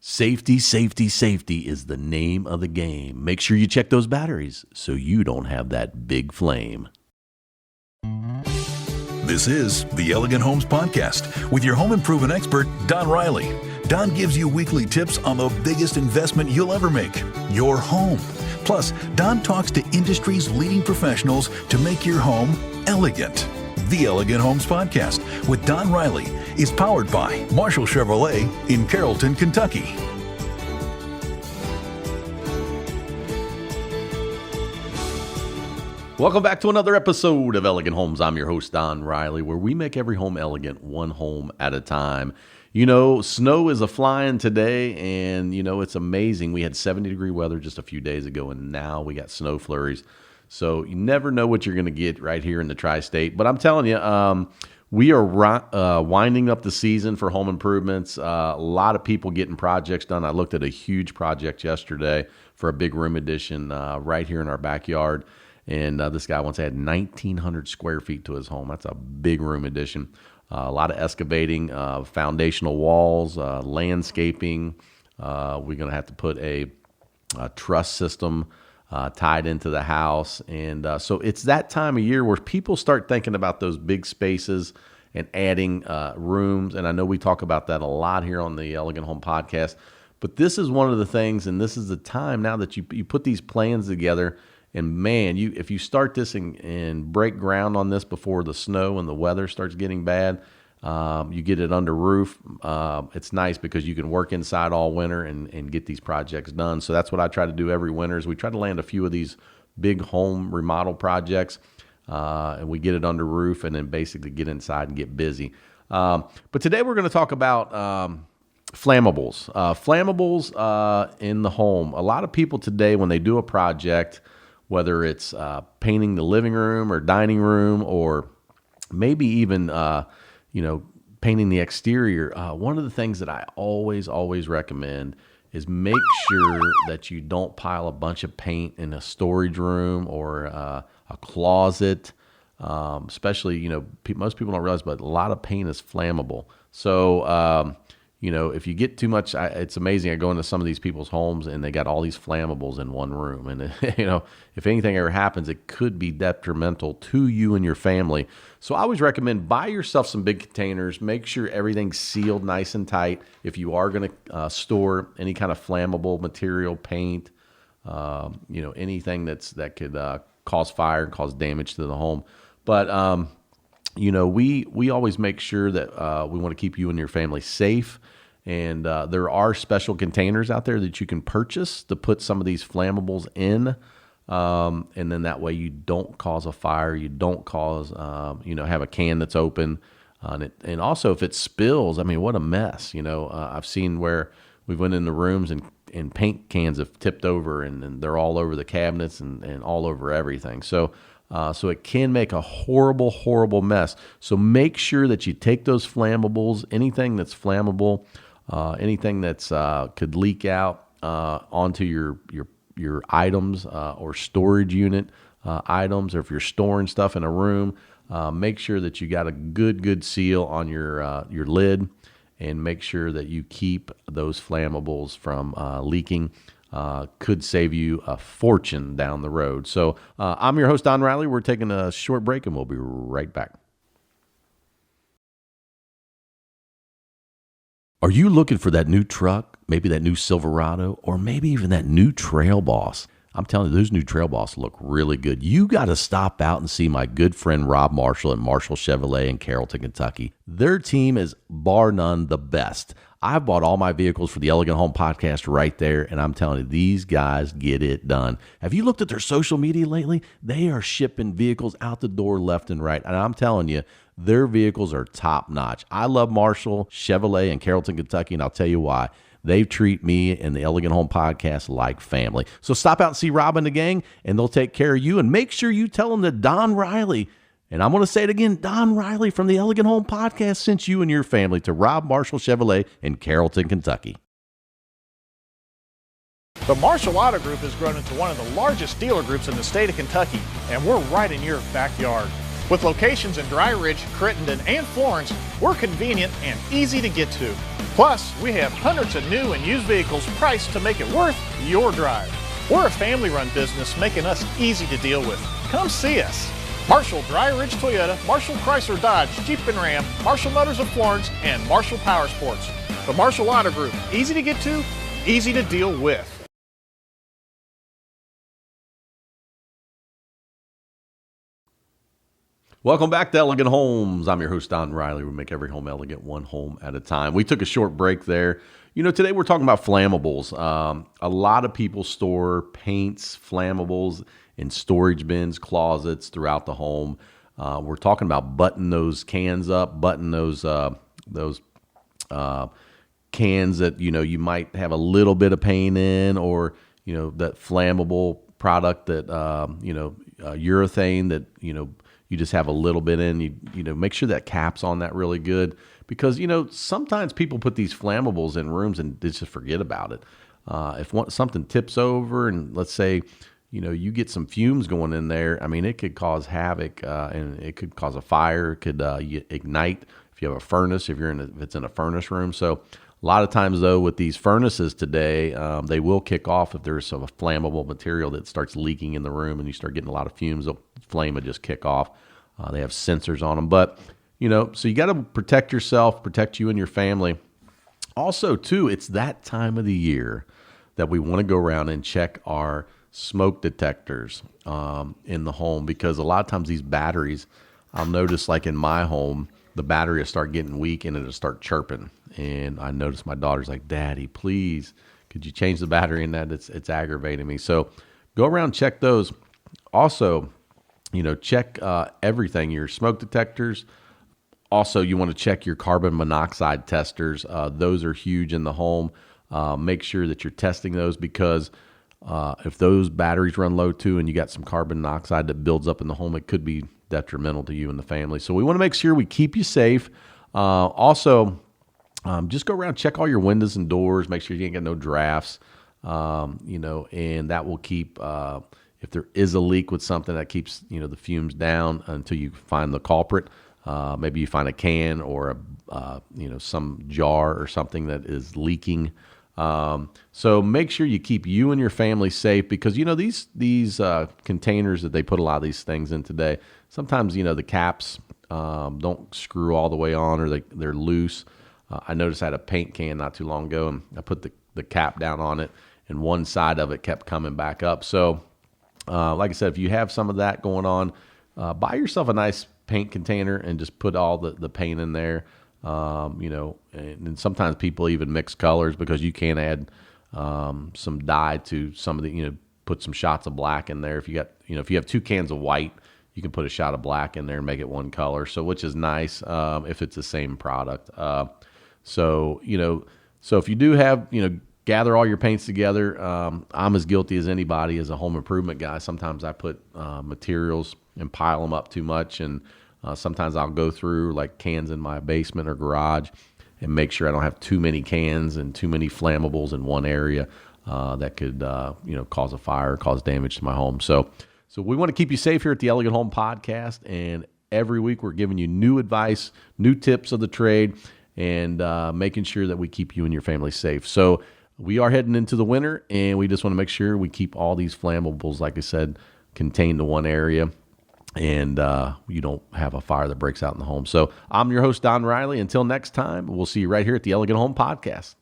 Safety, safety, safety is the name of the game. Make sure you check those batteries so you don't have that big flame. This is the Elegant Homes Podcast with your home improvement expert, Don Riley. Don gives you weekly tips on the biggest investment you'll ever make, your home. Plus, Don talks to industry's leading professionals to make your home elegant. The Elegant Homes Podcast with Don Riley is powered by Marshall Chevrolet in Carrollton, Kentucky. Welcome back to another episode of Elegant Homes. I'm your host, Don Riley, where we make every home elegant, one home at a time. You know, snow is a-flying today, and, you know, it's amazing. We had 70-degree weather just a few days ago, and now we got snow flurries. So you never know what you're going to get right here in the tri-state. But I'm telling you, we are winding up the season for home improvements. A lot of people getting projects done. I looked at a huge project yesterday for a big room addition right here in our backyard. And this guy once had 1,900 square feet to his home. That's a big room addition. A lot of excavating, foundational walls, landscaping. We're going to have to put a truss system tied into the house. And so it's that time of year where people start thinking about those big spaces and adding rooms. And I know we talk about that a lot here on the Elegant Home Podcast. But this is one of the things, and this is the time now that you put these plans together. And man, if you start this and break ground on this before the snow and the weather starts getting bad, you get it under roof. It's nice because you can work inside all winter and get these projects done. So that's what I try to do every winter is we try to land a few of these big home remodel projects, and we get it under roof and then basically get inside and get busy. But today we're going to talk about flammables. Flammables in the home. A lot of people today, when they do a project, whether it's painting the living room or dining room or maybe even, painting the exterior, one of the things that I always recommend is make sure that you don't pile a bunch of paint in a storage room or a closet, especially, most people don't realize, but a lot of paint is flammable. So, if you get too much, it's amazing. I go into some of these people's homes and they got all these flammables in one room. And, if anything ever happens, it could be detrimental to you and your family. So I always recommend buy yourself some big containers. Make sure everything's sealed nice and tight. If you are going to store any kind of flammable material, paint, anything that could cause fire and cause damage to the home. But, we always make sure that we want to keep you and your family safe. And there are special containers out there that you can purchase to put some of these flammables in. And then that way you don't cause a fire. You don't cause, have a can that's open. And also if it spills, what a mess. I've seen where we went in the rooms and paint cans have tipped over and they're all over the cabinets and all over everything. So it can make a horrible, horrible mess. So make sure that you take those flammables, anything that's flammable, anything that's could leak out onto your items or storage unit items, or if you're storing stuff in a room, make sure that you got a good seal on your lid, and make sure that you keep those flammables from leaking. Could save you a fortune down the road. So I'm your host, Don Riley. We're taking a short break, and we'll be right back. Are you looking for that new truck, maybe that new Silverado, or maybe even that new Trail Boss? I'm telling you, those new Trail Boss look really good. You got to stop out and see my good friend Rob Marshall at Marshall Chevrolet in Carrollton, Kentucky. Their team is bar none the best. I've bought all my vehicles for the Elegant Home Podcast right there, and I'm telling you, these guys get it done. Have you looked at their social media lately? They are shipping vehicles out the door left and right, and I'm telling you, their vehicles are top notch. I love Marshall Chevrolet in Carrollton, Kentucky, and I'll tell you why. They treat me and the Elegant Home Podcast like family. So stop out and see Rob and the gang, and they'll take care of you. And make sure you tell them that Don Riley, and I'm going to say it again, Don Riley from the Elegant Home Podcast sent you and your family to Rob Marshall Chevrolet in Carrollton, Kentucky. The Marshall Auto Group has grown into one of the largest dealer groups in the state of Kentucky, and we're right in your backyard. With locations in Dry Ridge, Crittenden, and Florence, we're convenient and easy to get to. Plus, we have hundreds of new and used vehicles priced to make it worth your drive. We're a family-run business, making us easy to deal with. Come see us. Marshall Dry Ridge Toyota, Marshall Chrysler Dodge, Jeep and Ram, Marshall Motors of Florence, and Marshall Power Sports. The Marshall Auto Group, easy to get to, easy to deal with. Welcome back to Elegant Homes. I'm your host, Don Riley. We make every home elegant, one home at a time. We took a short break there. You know, today we're talking about flammables. A lot of people store paints, flammables in storage bins, closets throughout the home. We're talking about button those cans up, button those cans that, you know, you might have a little bit of paint in, or, you know, that flammable product that, urethane that, you know, you just have a little bit in. You know, make sure that cap's on that really good, because, you know, sometimes people put these flammables in rooms and they just forget about it. If something tips over, and let's say, you know, you get some fumes going in there, I mean, it could cause havoc, and it could cause a fire. It could ignite if you have a furnace, if it's in a furnace room. So a lot of times, though, with these furnaces today, they will kick off if there's some flammable material that starts leaking in the room and you start getting a lot of fumes. The flame would just kick off. They have sensors on them. But, you know, so you got to protect yourself, protect you and your family. Also, too, it's that time of the year that we want to go around and check our smoke detectors in the home, because a lot of times these batteries, I'll notice, like in my home, the battery will start getting weak and it'll start chirping. And I notice my daughter's like, "Daddy, please, could you change the battery in that? It's aggravating me." So go around, check those. Also, you know, check everything, your smoke detectors. Also, you want to check your carbon monoxide testers. Those are huge in the home. Make sure that you're testing those, because if those batteries run low too and you got some carbon monoxide that builds up in the home, it could be detrimental to you and the family. So we want to make sure we keep you safe. Also, just go around, check all your windows and doors, make sure you ain't got no drafts, and that will keep, if there is a leak with something, that keeps, you know, the fumes down until you find the culprit. Maybe you find a can or some jar or something that is leaking. So make sure you keep you and your family safe, because, you know, these containers that they put a lot of these things in today, sometimes, you know, the caps don't screw all the way on, or they're loose. I noticed I had a paint can not too long ago, and I put the cap down on it, and one side of it kept coming back up. So like I said, if you have some of that going on, buy yourself a nice paint container and just put all the paint in there. And sometimes people even mix colors, because you can add some dye to some of the, put some shots of black in there. If you have 2 cans of white, you can put a shot of black in there and make it one color. So, which is nice if it's the same product. So if you do have, gather all your paints together. I'm as guilty as anybody as a home improvement guy. Sometimes I put materials and pile them up too much, and sometimes I'll go through like cans in my basement or garage and make sure I don't have too many cans and too many flammables in one area that could cause a fire, cause damage to my home. So we want to keep you safe here at the Elegant Home Podcast, and every week we're giving you new advice, new tips of the trade, and making sure that we keep you and your family safe. So we are heading into the winter, and we just want to make sure we keep all these flammables, like I said, contained to one area, and you don't have a fire that breaks out in the home. So I'm your host, Don Riley. Until next time, we'll see you right here at the Elegant Home Podcast.